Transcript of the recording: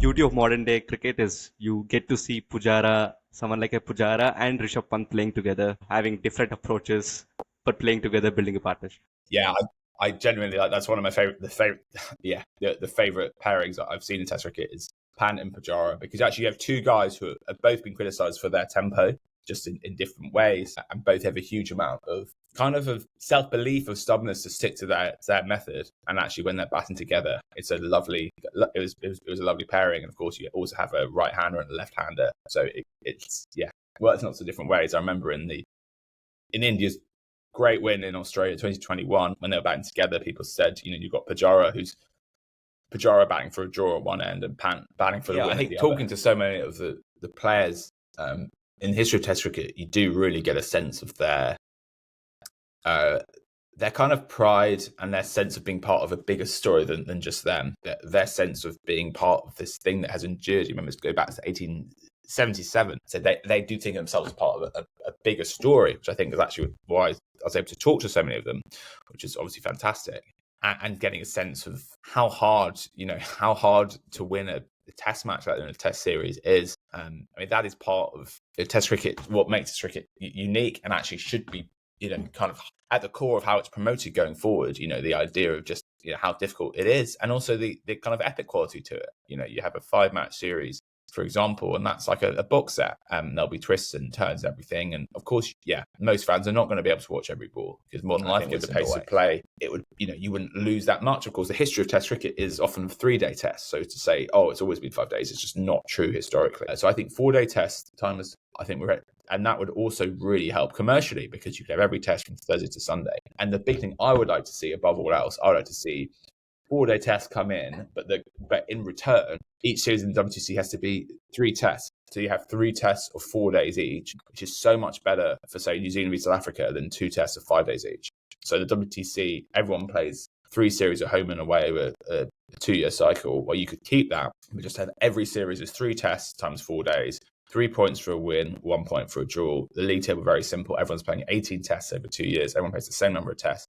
beauty of modern day cricket is you get to see Pujara, someone like a Pujara and Rishabh Pant playing together, having different approaches, but playing together, building a partnership. Yeah, I genuinely like that's one of my favorite yeah, the favorite pairings that I've seen in Test cricket is Pant and Pujara, because actually you have two guys who have both been criticised for their tempo, just in different ways, and both have a huge amount of kind of self-belief, of stubbornness to stick to their method. And actually when they're batting together, it's a lovely it was a lovely pairing. And of course you also have a right hander and a left hander, so it's works in lots of different ways. I remember in India's great win in Australia 2021, when they were batting together, people said, you've got Pujara batting for a draw at one end and Pant batting for the win. I think talking to so many of the players in the history of Test cricket, you do really get a sense of their kind of pride and their sense of being part of a bigger story than just them. Their sense of being part of this thing that has endured. You remember, go back to 1877. So they do think of themselves as part of a bigger story, which I think is actually why I was able to talk to so many of them, which is obviously fantastic. And getting a sense of how hard to win a test match like in a test series is. I mean, that is part of Test cricket, what makes Test cricket unique, and actually should be, kind of at the core of how it's promoted going forward. The idea of just how difficult it is, and also the kind of epic quality to it. You have a 5-match series, for example, and that's like a box set. There'll be twists and turns and everything. And of course, most fans are not going to be able to watch every ball, because more than likely with the pace of play, it would, you wouldn't lose that much. Of course, the history of Test cricket is often a 3-day test. So to say, it's always been 5 days, it's just not true historically. So I think 4-day test time is, I think we're at, and that would also really help commercially, because you could have every test from Thursday to Sunday. And the big thing I would like to see above all else, I would like to see 4-day tests come in, but in return, each series in the WTC has to be 3 tests. So you have 3 tests of 4 days each, which is so much better for, say, New Zealand v South Africa than 2 tests of 5 days each. So the WTC, everyone plays 3 series at home and away over a 2-year cycle. Well, you could keep that, but just have every series as 3 tests times 4 days. 3 points for a win, 1 point for a draw. The league table very simple. Everyone's playing 18 tests over 2 years. Everyone plays the same number of tests.